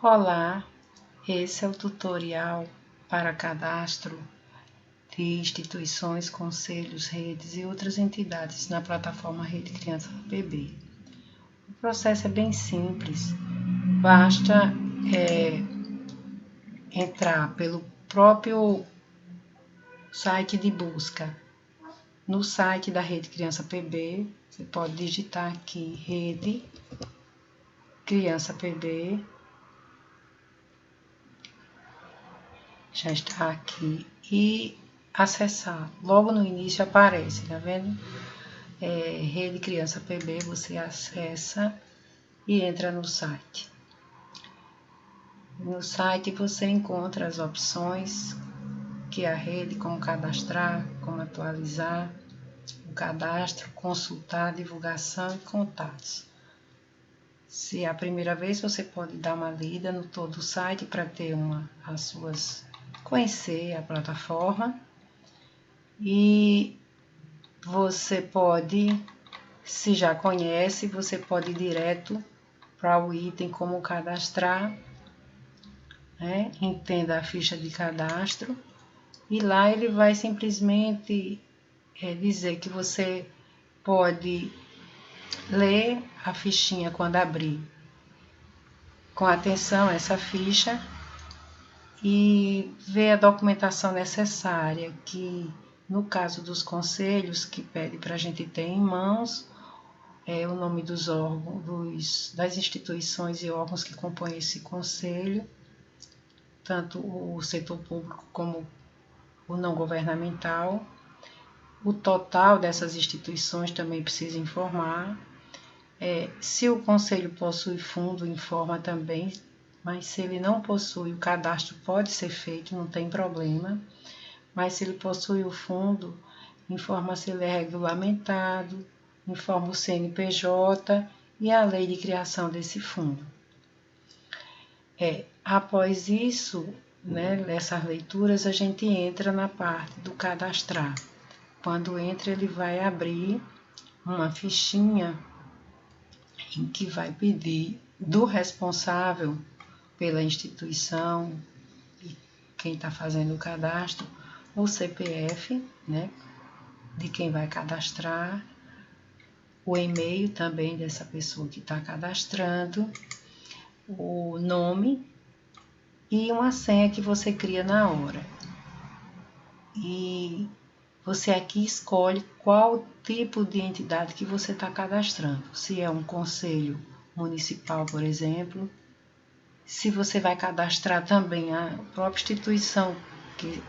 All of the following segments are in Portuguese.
Olá, esse é o tutorial para cadastro de instituições, conselhos, redes e outras entidades na plataforma Rede Criança PB. O processo é bem simples, basta entrar pelo próprio site de busca. No site da Rede Criança PB, você pode digitar aqui Rede Criança PB. Já está aqui e acessar. Logo no início aparece, tá vendo? Rede Criança PB, você acessa e entra no site. No site você encontra as opções que a rede, como cadastrar, como atualizar, o cadastro, consultar, divulgação e contatos. Se é a primeira vez, você pode dar uma lida no todo o site para ter conhecer a plataforma. E você pode, se já conhece, você pode ir direto para o item como cadastrar, né? Entenda a ficha de cadastro e lá ele vai simplesmente dizer que você pode ler a fichinha quando abrir com atenção essa ficha e ver a documentação necessária, que no caso dos conselhos, que pede para a gente ter em mãos, o nome dos órgãos, das instituições e órgãos que compõem esse conselho, tanto o setor público como o não governamental. O total dessas instituições também precisa informar. Se o conselho possui fundo, informa também, mas se ele não possui, o cadastro pode ser feito, não tem problema. Mas se ele possui o fundo, informa se ele é regulamentado, informa o CNPJ e a lei de criação desse fundo. Após isso, nessas leituras, a gente entra na parte do cadastrar. Quando entra, ele vai abrir uma fichinha em que vai pedir do responsável pela instituição e quem está fazendo o cadastro, o CPF, de quem vai cadastrar, o e-mail também dessa pessoa que está cadastrando, o nome e uma senha que você cria na hora. E você aqui escolhe qual tipo de entidade que você está cadastrando. Se é um conselho municipal, por exemplo, se você vai cadastrar também a própria instituição que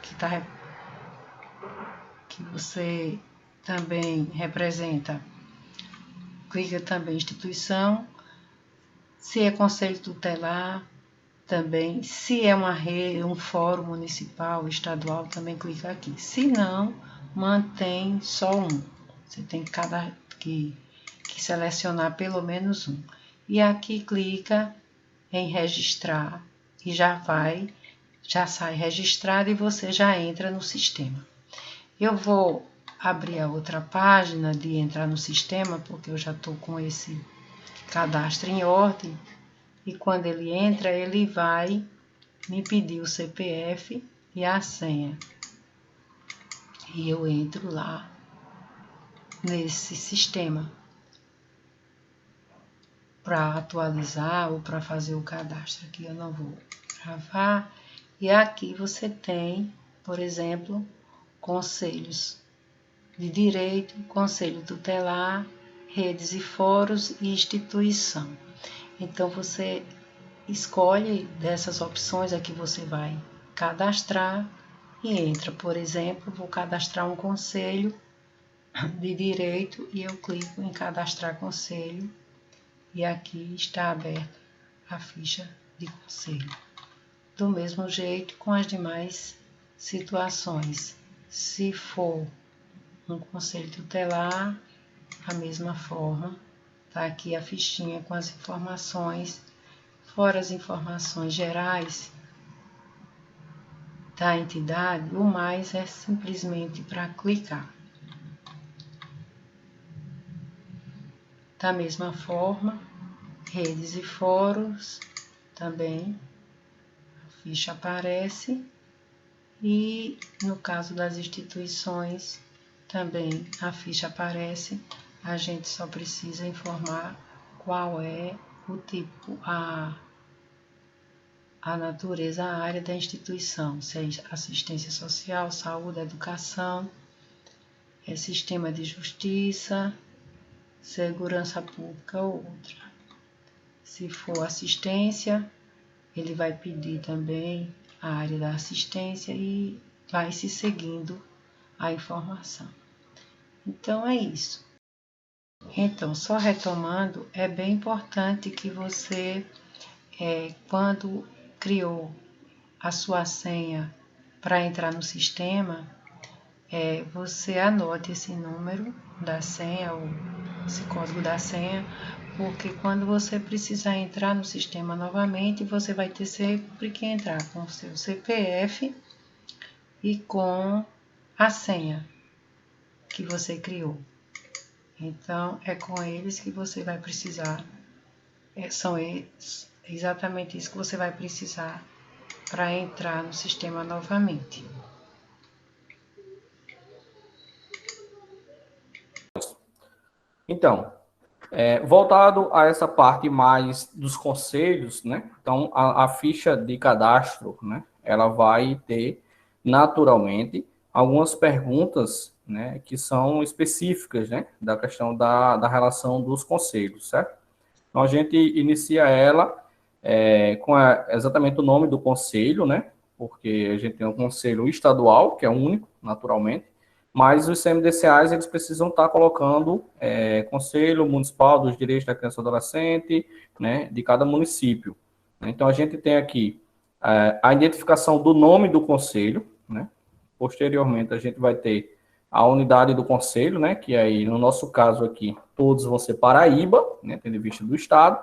você também representa, clica também instituição. Se é conselho tutelar, também. Se é uma rede, um fórum municipal, estadual, também clica aqui. Se não, mantém só um. Você tem que selecionar pelo menos um. E aqui clica em registrar e já sai registrado e você já entra no sistema. Eu vou abrir a outra página de entrar no sistema, porque eu já estou com esse cadastro em ordem. E quando ele entra, ele vai me pedir o CPF e a senha. E eu entro lá nesse sistema para atualizar ou para fazer o cadastro. Aqui eu não vou gravar. E aqui você tem, por exemplo, conselhos de direito, conselho tutelar, redes e fóruns e instituição. Então, você escolhe dessas opções aqui, você vai cadastrar e entra. Por exemplo, vou cadastrar um conselho de direito e eu clico em cadastrar conselho e aqui está aberta a ficha de conselho. Do mesmo jeito com as demais situações. Se for um conselho tutelar, a mesma forma, tá aqui a fichinha com as informações, fora as informações gerais da entidade, o mais é simplesmente para clicar. Da mesma forma, redes e fóruns, também a ficha aparece. E no caso das instituições, também a ficha aparece. A gente só precisa informar qual é o tipo, a natureza, a área da instituição, se é assistência social, saúde, educação, é sistema de justiça, segurança pública ou outra. Se for assistência, ele vai pedir também a área da assistência e vai se seguindo a informação. Então, é isso. Então, só retomando, é bem importante que você, quando criou a sua senha para entrar no sistema, você anote esse número da senha, ou esse código da senha, porque quando você precisar entrar no sistema novamente, você vai ter sempre que entrar com o seu CPF e com a senha que você criou. Então, é com eles que você vai precisar, são exatamente isso que você vai precisar para entrar no sistema novamente. Então, voltado a essa parte mais dos conselhos, né? Então, a ficha de cadastro, né? Ela vai ter, naturalmente, algumas perguntas, né? Que são específicas, né? Da questão da relação dos conselhos, certo? Então, a gente inicia ela com exatamente o nome do conselho, né? Porque a gente tem um conselho estadual, que é único, naturalmente, mas os CMDCAs, eles precisam estar colocando Conselho Municipal dos Direitos da Criança e Adolescente, né, de cada município. Então, a gente tem aqui a identificação do nome do conselho, né? Posteriormente, a gente vai ter a unidade do conselho, né, que aí, no nosso caso aqui, todos vão ser Paraíba, né, tendo em vista do estado,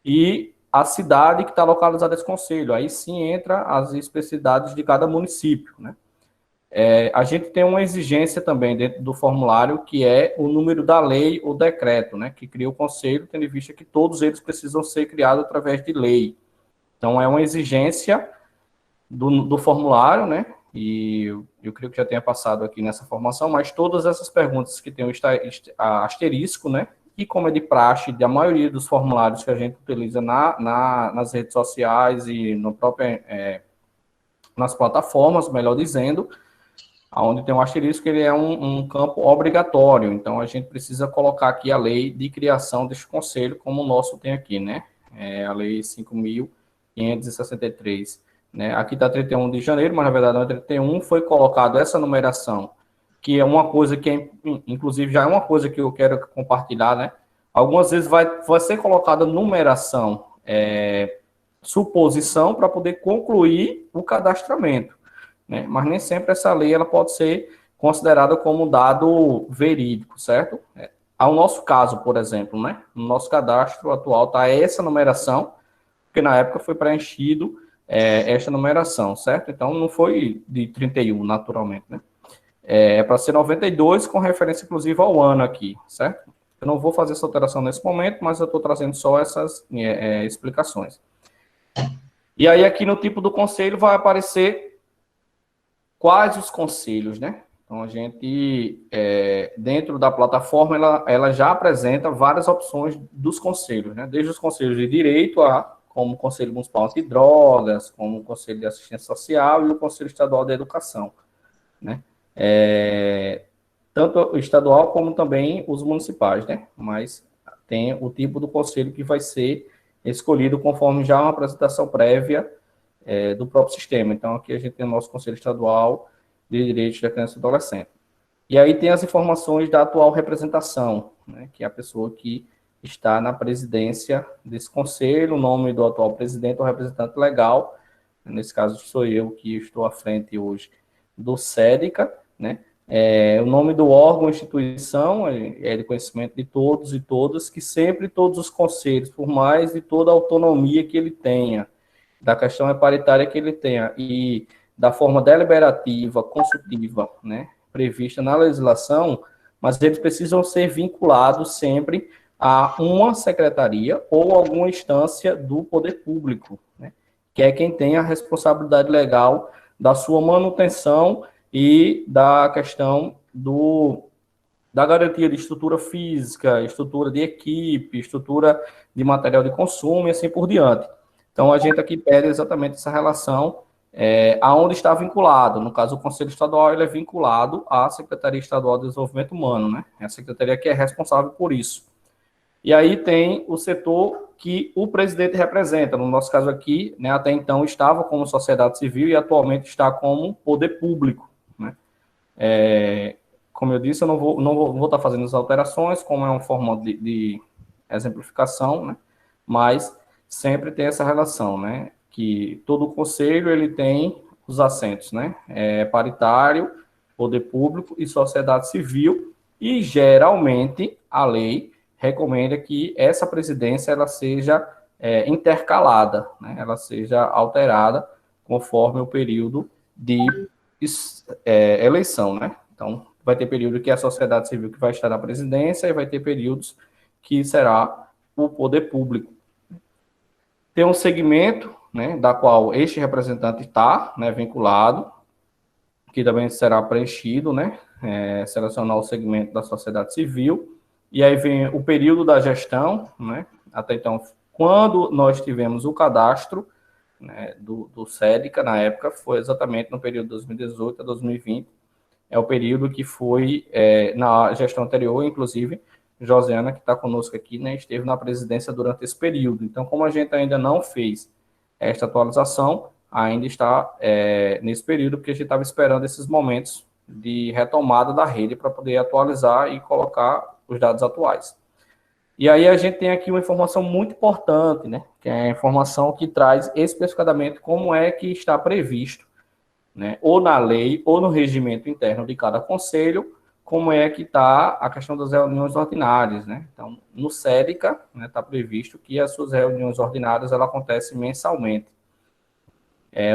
e a cidade que está localizada esse conselho. Aí sim entra as especificidades de cada município, né? A gente tem uma exigência também dentro do formulário, que é o número da lei ou decreto, né, que cria o conselho, tendo em vista que todos eles precisam ser criados através de lei. Então, é uma exigência do formulário, né, e eu creio que já tenha passado aqui nessa formação, mas todas essas perguntas que tem o asterisco, né, e como é de praxe da maioria dos formulários que a gente utiliza nas redes sociais e no próprio, nas plataformas, melhor dizendo, onde tem um asterisco, ele é um campo obrigatório. Então, a gente precisa colocar aqui a lei de criação deste conselho, como o nosso tem aqui, né? A lei 5.563. Né? Aqui está 31 de janeiro, mas na verdade não é 31, foi colocado essa numeração, que é uma coisa que, inclusive, já é uma coisa que eu quero compartilhar, né? Algumas vezes vai ser colocada numeração, suposição, para poder concluir o cadastramento. Né? Mas nem sempre essa lei ela pode ser considerada como dado verídico, certo? Ao nosso caso, por exemplo, né? No nosso cadastro atual está essa numeração, porque na época foi preenchido esta numeração, certo? Então não foi de 31, naturalmente, né? É para ser 92, com referência inclusive ao ano aqui, certo? Eu não vou fazer essa alteração nesse momento, mas eu estou trazendo só essas explicações. E aí aqui no tipo do conselho vai aparecer quais os conselhos, né? Então, a gente, dentro da plataforma, ela já apresenta várias opções dos conselhos, né? Desde os conselhos de direito, como o Conselho Municipal Antidrogas, como o Conselho de Assistência Social e o Conselho Estadual de Educação, né? Tanto o estadual como também os municipais, né? Mas tem o tipo do conselho que vai ser escolhido conforme já uma apresentação prévia do próprio sistema. Então, aqui a gente tem o nosso Conselho Estadual de Direitos da Criança e Adolescente. E aí tem as informações da atual representação, né, que é a pessoa que está na presidência desse conselho, o nome do atual presidente ou representante legal, nesse caso sou eu que estou à frente hoje do SEDICA, né, o nome do órgão, instituição, é de conhecimento de todos e todas, que sempre todos os conselhos, por mais de toda a autonomia que ele tenha, da questão paritária que ele tenha e da forma deliberativa, consultiva, né, prevista na legislação, mas eles precisam ser vinculados sempre a uma secretaria ou alguma instância do poder público, que é quem tem a responsabilidade legal da sua manutenção e da questão da garantia de estrutura física, estrutura de equipe, estrutura de material de consumo e assim por diante. Então, a gente aqui pede exatamente essa relação aonde está vinculado. No caso, o Conselho Estadual ele é vinculado à Secretaria Estadual de Desenvolvimento Humano, né? É a secretaria que é responsável por isso. E aí tem o setor que o presidente representa. No nosso caso aqui, né, até então estava como sociedade civil e atualmente está como poder público, né? Como eu disse, eu não vou estar fazendo as alterações, como é uma forma de exemplificação, né? Mas sempre tem essa relação, né? Que todo o conselho ele tem os assentos, né? Paritário, poder público e sociedade civil, e geralmente a lei recomenda que essa presidência ela seja intercalada, né? Ela seja alterada conforme o período de eleição, né? Então, vai ter período que é a sociedade civil que vai estar na presidência e vai ter períodos que será o poder público. Tem um segmento, né, da qual este representante está, né, vinculado, que também será preenchido, né, selecionar o segmento da sociedade civil, e aí vem o período da gestão, né, até então, quando nós tivemos o cadastro, né, do SEDICA, na época, foi exatamente no período de 2018 a 2020, é o período que foi na gestão anterior, inclusive, Josiana, que está conosco aqui, né, esteve na presidência durante esse período. Então, como a gente ainda não fez esta atualização, ainda está nesse período, porque a gente estava esperando esses momentos de retomada da rede para poder atualizar e colocar os dados atuais. E aí a gente tem aqui uma informação muito importante, né, que é a informação que traz especificadamente como é que está previsto, né, ou na lei ou no regimento interno de cada conselho, como é que está a questão das reuniões ordinárias, né? Então, no SEDICA, né, está previsto que as suas reuniões ordinárias ela acontecem mensalmente.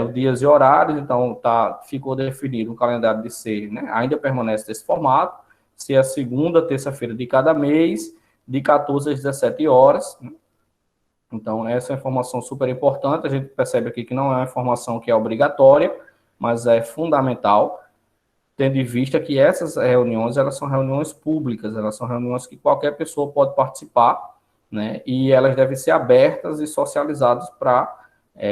Os dias e horários, então, ficou definido o calendário de ser, né, ainda permanece desse formato, se é a segunda terça-feira de cada mês, de 14 às 17 horas, né? Então, essa é uma informação super importante, a gente percebe aqui que não é uma informação que é obrigatória, mas é fundamental, tendo em vista que essas reuniões, elas são reuniões públicas, elas são reuniões que qualquer pessoa pode participar, né, e elas devem ser abertas e socializadas para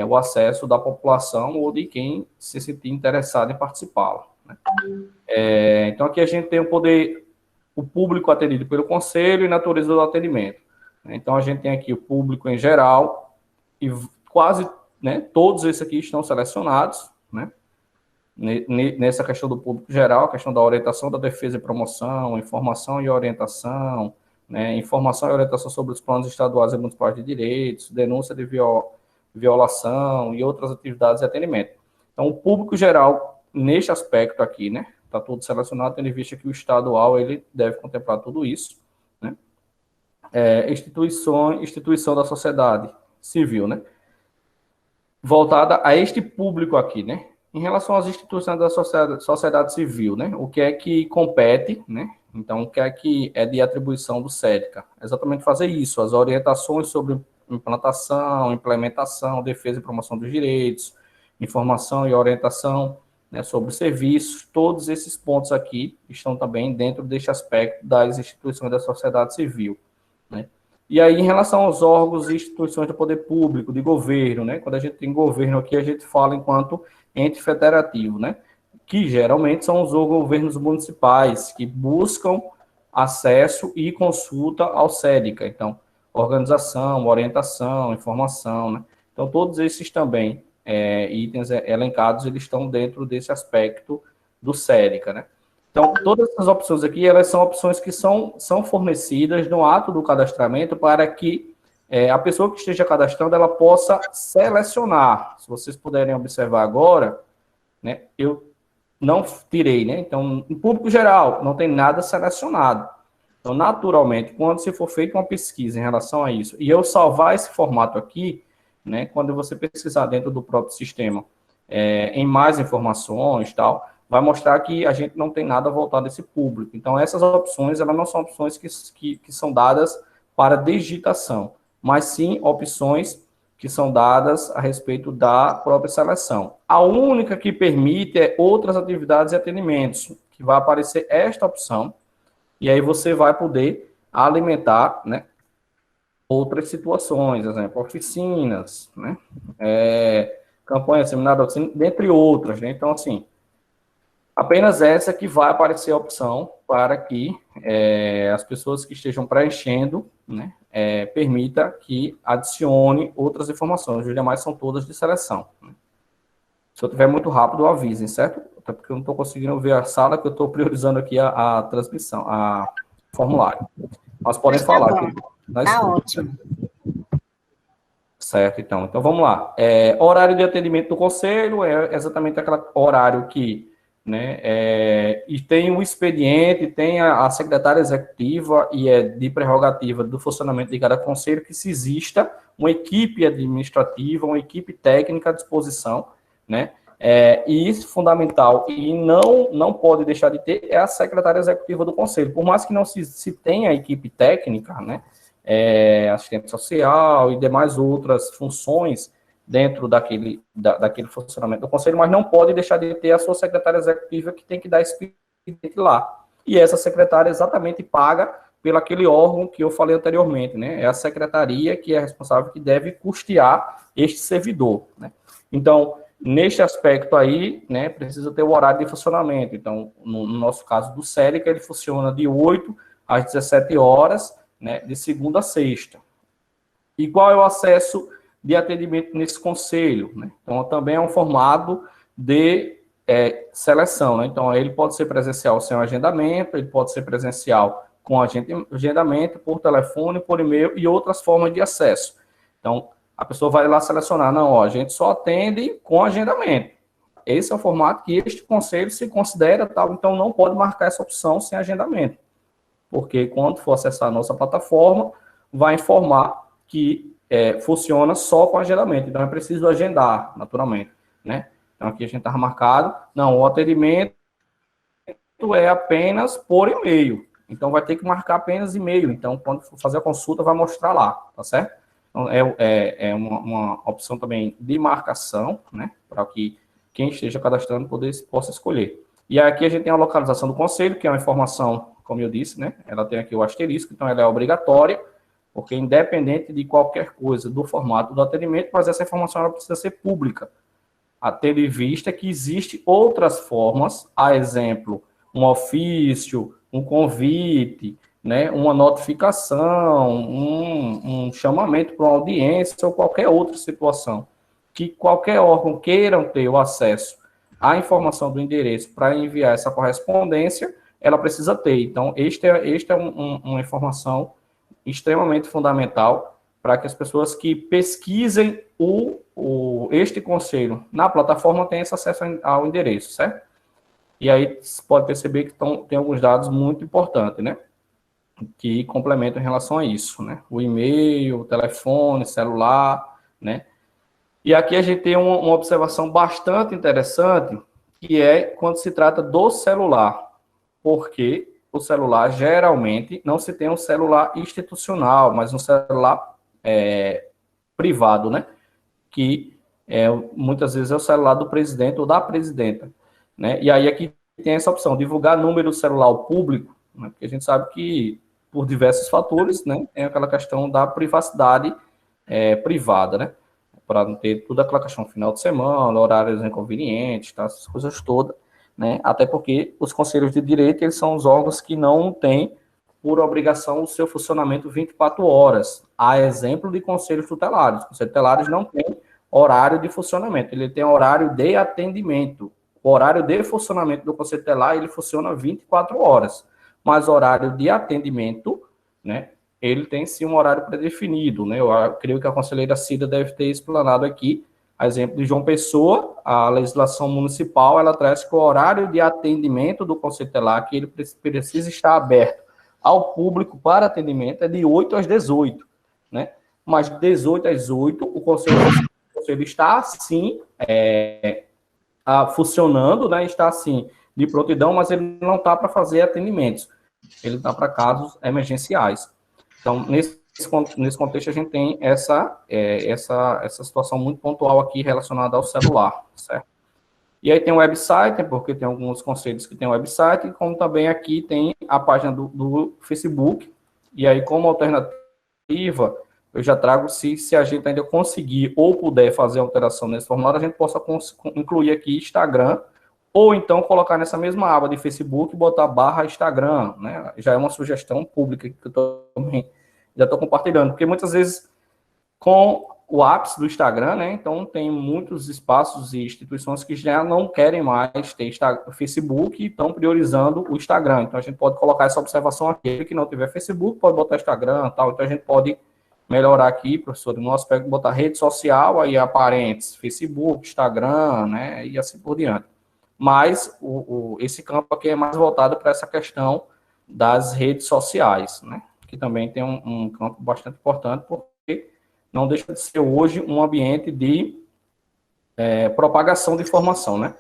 o acesso da população ou de quem se sentir interessado em participá-la, né? Então, aqui a gente tem o público atendido pelo conselho e natureza do atendimento. Então, a gente tem aqui o público em geral, e quase, né, todos esses aqui estão selecionados, né, nessa questão do público geral, a questão da orientação, da defesa e promoção, informação e orientação, né, informação e orientação sobre os planos estaduais e municipais de direitos, denúncia de violação e outras atividades de atendimento. Então, o público geral, neste aspecto aqui, né, está tudo selecionado, tendo em vista que o estadual, ele deve contemplar tudo isso, né. Instituição da sociedade civil, né, voltada a este público aqui, né. Em relação às instituições da sociedade civil, né, o que é que compete, né, então o que é que é de atribuição do SEDICA? Exatamente fazer isso, as orientações sobre implantação, implementação, defesa e promoção dos direitos, informação e orientação, né, sobre serviços, todos esses pontos aqui estão também dentro deste aspecto das instituições da sociedade civil, né. E aí, em relação aos órgãos e instituições do poder público, de governo, né, quando a gente tem governo aqui, a gente fala enquanto ente federativo, né, que geralmente são os governos municipais que buscam acesso e consulta ao SEDICA, então, organização, orientação, informação, né, então todos esses também itens elencados, eles estão dentro desse aspecto do SEDICA, né. Então, todas essas opções aqui, elas são opções que são fornecidas no ato do cadastramento para que a pessoa que esteja cadastrando, ela possa selecionar. Se vocês puderem observar agora, né, eu não tirei, né? Então, em público geral, não tem nada selecionado. Então, naturalmente, quando se for feita uma pesquisa em relação a isso, e eu salvar esse formato aqui, né, quando você pesquisar dentro do próprio sistema, em mais informações, tal, vai mostrar que a gente não tem nada voltado a esse público. Então, essas opções, elas não são opções que são dadas para digitação, mas sim opções que são dadas a respeito da própria seleção. A única que permite é outras atividades e atendimentos, que vai aparecer esta opção, e aí você vai poder alimentar, né, outras situações, exemplo, oficinas, né, campanha, seminário, dentre outras, né? Então, assim, apenas essa que vai aparecer a opção para que as pessoas que estejam preenchendo, né, permita que adicione outras informações. Os demais são todas de seleção, né? Se eu tiver muito rápido, avisem, certo? Até porque eu não estou conseguindo ver a sala, que eu estou priorizando aqui a transmissão, a formulário. Mas podem falar. Bom. Tá ótimo. Certo, então. Então, vamos lá. Horário de atendimento do conselho é exatamente aquele horário que, né, e tem o expediente, tem a secretária executiva e é de prerrogativa do funcionamento de cada conselho que se exista uma equipe administrativa, uma equipe técnica à disposição, né, e isso é fundamental e não pode deixar de ter é a secretária executiva do conselho, por mais que não se tenha a equipe técnica, né, assistente social e demais outras funções dentro daquele funcionamento do conselho, mas não pode deixar de ter a sua secretária executiva que tem que dar expediente lá. E essa secretária exatamente paga pelo aquele órgão que eu falei anteriormente, né? É a secretaria que é responsável, que deve custear este servidor, né? Então, neste aspecto aí, né, precisa ter o horário de funcionamento. Então, no nosso caso do Célica, ele funciona de 8 às 17 horas, né, de segunda a sexta. E qual é o acesso de atendimento nesse conselho, né? Então, também é um formato de seleção, né? Então, ele pode ser presencial sem agendamento, ele pode ser presencial com agendamento, por telefone, por e-mail e outras formas de acesso. Então, a pessoa vai lá selecionar, não, ó, a gente só atende com agendamento. Esse é o formato que este conselho se considera tal, então não pode marcar essa opção sem agendamento. Porque quando for acessar a nossa plataforma, vai informar que funciona só com agendamento. Então, é preciso agendar, naturalmente, né? Então, aqui a gente está marcado. Não, o atendimento é apenas por e-mail. Então, vai ter que marcar apenas e-mail. Então, quando for fazer a consulta, vai mostrar lá, tá certo? Então, é uma opção também de marcação, né? Para que quem esteja cadastrando possa escolher. E aqui a gente tem a localização do conselho, que é uma informação, como eu disse, né? Ela tem aqui o asterisco, então ela é obrigatória, porque independente de qualquer coisa do formato do atendimento, mas essa informação ela precisa ser pública, tendo em vista que existem outras formas, a exemplo, um ofício, um convite, né, uma notificação, um chamamento para uma audiência ou qualquer outra situação, que qualquer órgão queiram ter o acesso à informação do endereço para enviar essa correspondência, ela precisa ter. Então, este é uma informação extremamente fundamental para que as pessoas que pesquisem este conselho na plataforma tenham esse acesso ao endereço, certo? E aí você pode perceber que tem alguns dados muito importantes, né? Que complementam em relação a isso, né? O e-mail, o telefone, celular, né? E aqui a gente tem uma observação bastante interessante, que é quando se trata do celular, porque o celular, geralmente, não se tem um celular institucional, mas um celular privado, né? Que muitas vezes é o celular do presidente ou da presidenta, né? E aí aqui tem essa opção, divulgar número celular ao público, né? Porque a gente sabe que, por diversos fatores, né, tem aquela questão da privacidade privada, né? Para não ter toda aquela questão final de semana, horários inconvenientes, tá? Essas coisas todas. Né? Até porque os conselhos de direito eles são os órgãos que não têm, por obrigação, o seu funcionamento 24 horas. A exemplo de conselhos tutelares. Os conselhos tutelares não têm horário de funcionamento, ele tem horário de atendimento. O horário de funcionamento do conselho tutelar, ele funciona 24 horas. Mas o horário de atendimento, né, ele tem sim um horário predefinido. Né? Eu creio que a conselheira Cida deve ter explanado aqui. A exemplo de João Pessoa, a legislação municipal, ela traz que o horário de atendimento do conselho tutelar, que ele precisa estar aberto ao público para atendimento, é de 8 às 18, né? Mas de 18 às 8, o conselho está, sim, funcionando, né? Está, sim, de prontidão, mas ele não está para fazer atendimentos. Ele está para casos emergenciais. Então, nesse nesse contexto, a gente tem essa situação muito pontual aqui relacionada ao celular, certo? E aí tem o website, porque tem alguns conselhos que tem o website, como também aqui tem a página do Facebook. E aí, como alternativa, eu já trago, se a gente ainda conseguir ou puder fazer alteração nesse formulário, a gente possa incluir aqui Instagram, ou então colocar nessa mesma aba de Facebook e botar /Instagram, né? Já é uma sugestão pública que eu também já estou compartilhando, porque muitas vezes com o ápice do Instagram, né? Então tem muitos espaços e instituições que já não querem mais ter Facebook e estão priorizando o Instagram. Então a gente pode colocar essa observação aqui. Aquele que não tiver Facebook pode botar Instagram, tal. Então a gente pode melhorar aqui, professor, no aspecto de botar rede social, aí aparentes, Facebook, Instagram, né? E assim por diante. Mas esse campo aqui é mais voltado para essa questão das redes sociais, né? Que também tem um campo bastante importante, porque não deixa de ser hoje um ambiente de propagação de informação, né?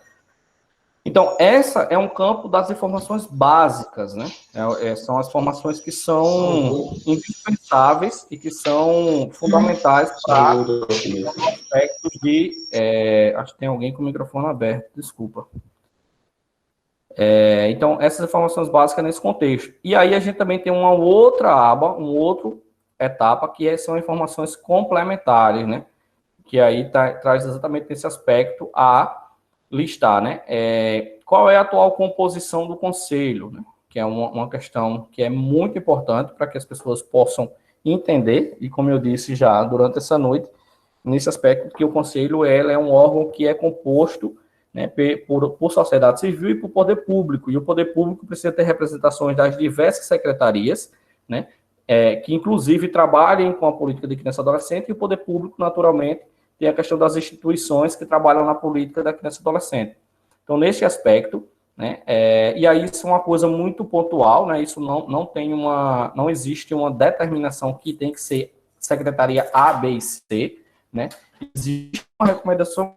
Então, essa é um campo das informações básicas, né? São as informações que são indispensáveis e que são fundamentais para aspectos de... acho que tem alguém com o microfone aberto, desculpa. Então, essas informações básicas nesse contexto. E aí a gente também tem uma outra aba, outro etapa, que são informações complementares, né? Que aí traz exatamente nesse aspecto a listar, né? Qual é a atual composição do conselho, né? Que é uma questão que é muito importante para que as pessoas possam entender, e como eu disse já durante essa noite, nesse aspecto que o conselho é um órgão que é composto, né, por sociedade civil e por poder público, e o poder público precisa ter representações das diversas secretarias, né, que inclusive trabalhem com a política de criança e adolescente, e o poder público, naturalmente, tem a questão das instituições que trabalham na política da criança e adolescente. Então, nesse aspecto, né, e aí isso é uma coisa muito pontual, né, isso não existe uma determinação que tem que ser secretaria A, B e C, né, existe uma recomendação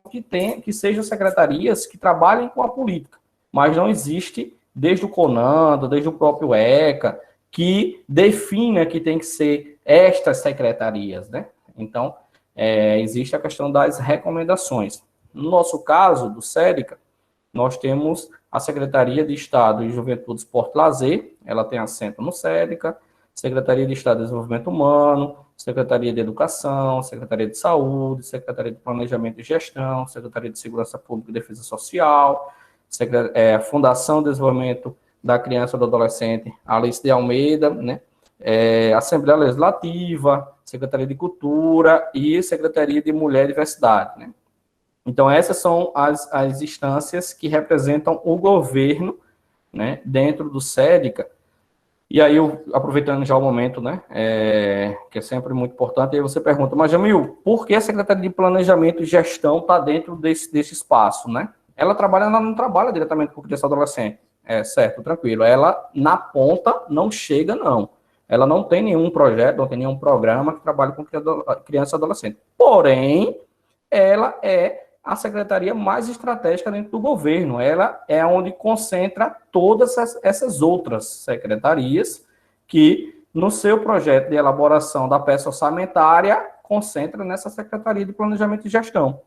que sejam secretarias que trabalhem com a política, mas não existe, desde o CONANDA, desde o próprio ECA, que defina que tem que ser estas secretarias, né? Então, existe a questão das recomendações. No nosso caso, do SEDICA, nós temos a Secretaria de Estado de Juventude, Esporte e Lazer, ela tem assento no SEDICA, Secretaria de Estado de Desenvolvimento Humano, Secretaria de Educação, Secretaria de Saúde, Secretaria de Planejamento e Gestão, Secretaria de Segurança Pública e Defesa Social, Fundação de Desenvolvimento da Criança e do Adolescente, Alice de Almeida, né? Assembleia Legislativa, Secretaria de Cultura e Secretaria de Mulher e Diversidade, né? Então, essas são as instâncias que representam o governo, né, dentro do SEDICA. E aí, aproveitando já o momento, né, que é sempre muito importante, aí você pergunta, mas Jamil, por que a Secretaria de Planejamento e Gestão está dentro desse espaço, né? Ela não trabalha diretamente com criança e adolescente, certo, tranquilo. Ela, na ponta, não chega, não. Ela não tem nenhum projeto, não tem nenhum programa que trabalhe com criança e adolescente. Porém, ela é a secretaria mais estratégica dentro do governo. Ela é onde concentra todas essas outras secretarias que, no seu projeto de elaboração da peça orçamentária, concentra nessa Secretaria de Planejamento e Gestão.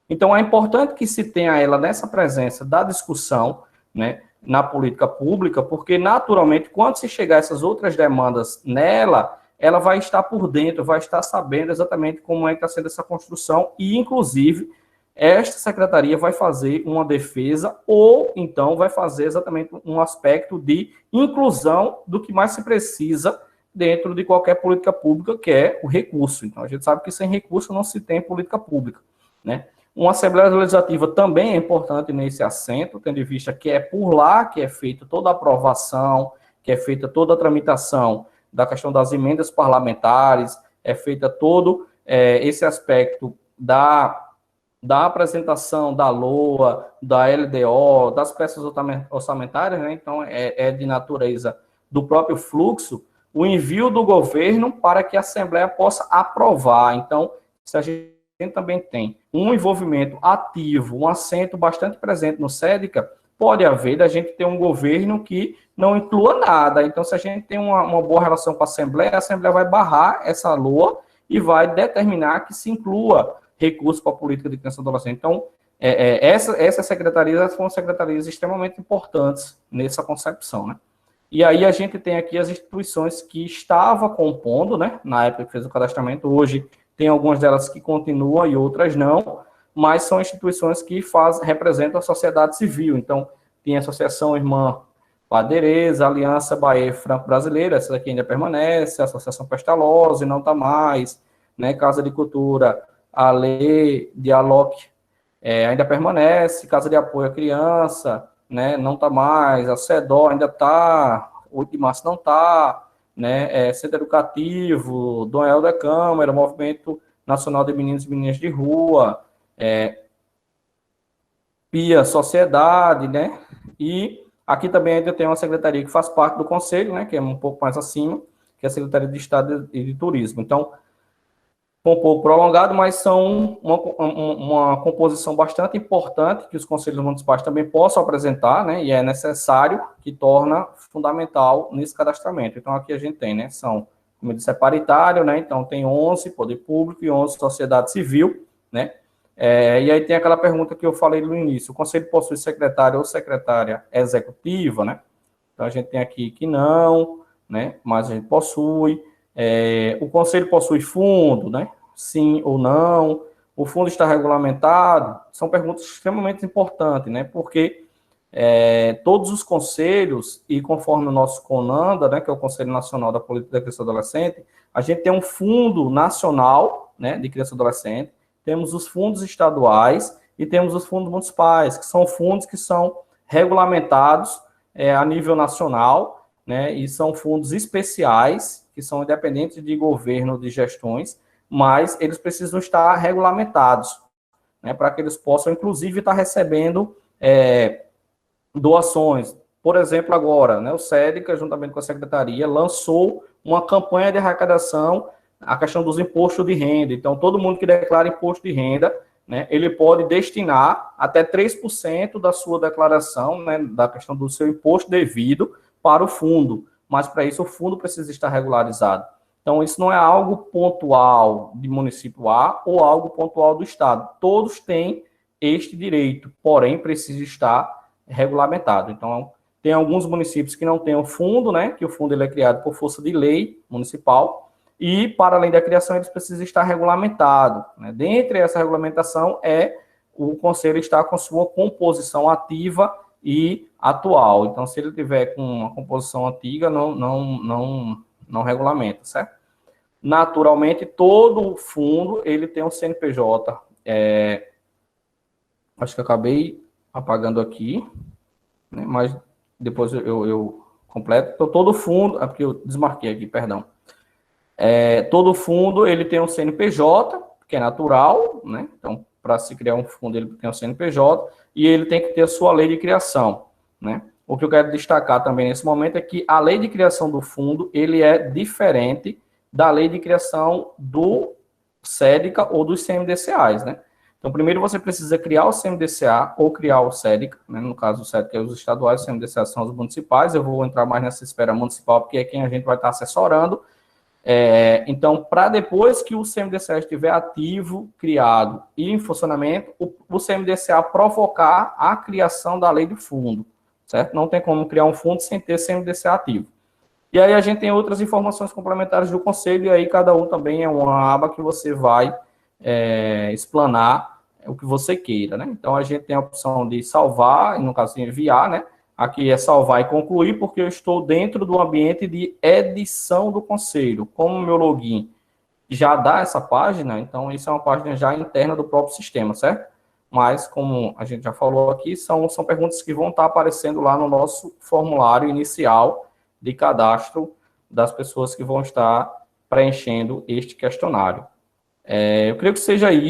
Então, é importante que se tenha ela nessa presença da discussão, né, na política pública, porque, naturalmente, quando se chegar essas outras demandas nela, ela vai estar por dentro, vai estar sabendo exatamente como é que está sendo essa construção e, inclusive, esta secretaria vai fazer uma defesa ou, então, vai fazer exatamente um aspecto de inclusão do que mais se precisa dentro de qualquer política pública, que é o recurso. Então, a gente sabe que sem recurso não se tem política pública, né? Uma Assembleia Legislativa também é importante nesse assento, tendo em vista que é por lá que é feita toda a aprovação, que é feita toda a tramitação da questão das emendas parlamentares, é feita todo esse aspecto da apresentação da LOA, da LDO, das peças orçamentárias, né? Então, é de natureza do próprio fluxo, o envio do governo para que a Assembleia possa aprovar. Então, se a gente também tem um envolvimento ativo, um assento bastante presente no SEDICA, pode haver da gente ter um governo que não inclua nada. Então, se a gente tem uma boa relação com a Assembleia vai barrar essa LOA e vai determinar que se inclua recursos para a política de criança e adolescente. Então, essas secretarias foram secretarias extremamente importantes nessa concepção, né? E aí a gente tem aqui as instituições que estavam compondo, né, na época que fez o cadastramento. Hoje tem algumas delas que continuam e outras não, mas são instituições que representam a sociedade civil. Então, tem a Associação Irmã Padreza, Aliança Bahia Franco-Brasileira, essa daqui ainda permanece, a Associação Pestalozzi, não está mais, né, Casa de Cultura, a Lei Dialogue ainda permanece, Casa de Apoio à Criança, né, não está mais, a CEDO ainda está, 8 de março não está, né, Centro Educativo, Dom Helder Câmara, Movimento Nacional de Meninos e Meninas de Rua, PIA Sociedade, né, e aqui também ainda tem uma secretaria que faz parte do Conselho, né, que é um pouco mais acima, que é a Secretaria de Estado e de Turismo. Então, um pouco prolongado, mas são uma composição bastante importante que os conselhos municipais também possam apresentar, né, e é necessário, que torna fundamental nesse cadastramento. Então, aqui a gente tem, né, são, como eu disse, é paritário, né, então tem 11 poder público e 11 sociedade civil, né, e aí tem aquela pergunta que eu falei no início, o conselho possui secretário ou secretária executiva, né, então a gente tem aqui que não, né, mas a gente possui. O conselho possui fundo, né? Sim ou não? O fundo está regulamentado? São perguntas extremamente importantes, né? Porque todos os conselhos, e conforme o nosso CONANDA, né, que é o Conselho Nacional da Política da Criança e Adolescente, a gente tem um fundo nacional, né, de criança e adolescente, temos os fundos estaduais e temos os fundos municipais, que são fundos que são regulamentados a nível nacional, né, e são fundos especiais, que são independentes de governo, de gestões, mas eles precisam estar regulamentados, né, para que eles possam, inclusive, estar recebendo doações. Por exemplo, agora, né, o SEDICA, juntamente com a Secretaria, lançou uma campanha de arrecadação, a questão dos impostos de renda. Então, todo mundo que declara imposto de renda, né, ele pode destinar até 3% da sua declaração, né, da questão do seu imposto devido para o fundo. Mas para isso o fundo precisa estar regularizado. Então, isso não é algo pontual de município A ou algo pontual do Estado. Todos têm este direito, porém precisa estar regulamentado. Então, tem alguns municípios que não têm o fundo, né, que o fundo ele é criado por força de lei municipal, e para além da criação eles precisam estar regulamentados, né? Dentre essa regulamentação o conselho estar com sua composição ativa e atual. Então, se ele tiver com uma composição antiga, não regulamenta, certo? Naturalmente, todo fundo, ele tem um CNPJ. Acho que eu acabei apagando aqui, né? Mas depois eu completo. Então, todo fundo, porque eu desmarquei aqui, perdão. Todo fundo, ele tem um CNPJ, que é natural, né? Então, para se criar um fundo, ele tem um CNPJ, e ele tem que ter a sua lei de criação, né? O que eu quero destacar também nesse momento é que a lei de criação do fundo, ele é diferente da lei de criação do SEDICA ou dos CMDCAs, né? Então, primeiro você precisa criar o CMDCA ou criar o SEDICA, né? No caso, o SEDICA é os estaduais, o CMDCA são os municipais. Eu vou entrar mais nessa esfera municipal, porque é quem a gente vai estar assessorando. Então, para depois que o CMDCA estiver ativo, criado e em funcionamento, o CMDCA provocar a criação da lei do fundo, certo? Não tem como criar um fundo sem ter CMDCA ativo. E aí a gente tem outras informações complementares do conselho, e aí cada um também é uma aba que você vai explanar o que você queira, né? Então, a gente tem a opção de salvar, no caso de enviar, né? Aqui é salvar e concluir, porque eu estou dentro do ambiente de edição do conselho. Como o meu login já dá essa página, então isso é uma página já interna do próprio sistema, certo? Mas, como a gente já falou aqui, são perguntas que vão estar aparecendo lá no nosso formulário inicial de cadastro das pessoas que vão estar preenchendo este questionário. Eu creio que seja isso.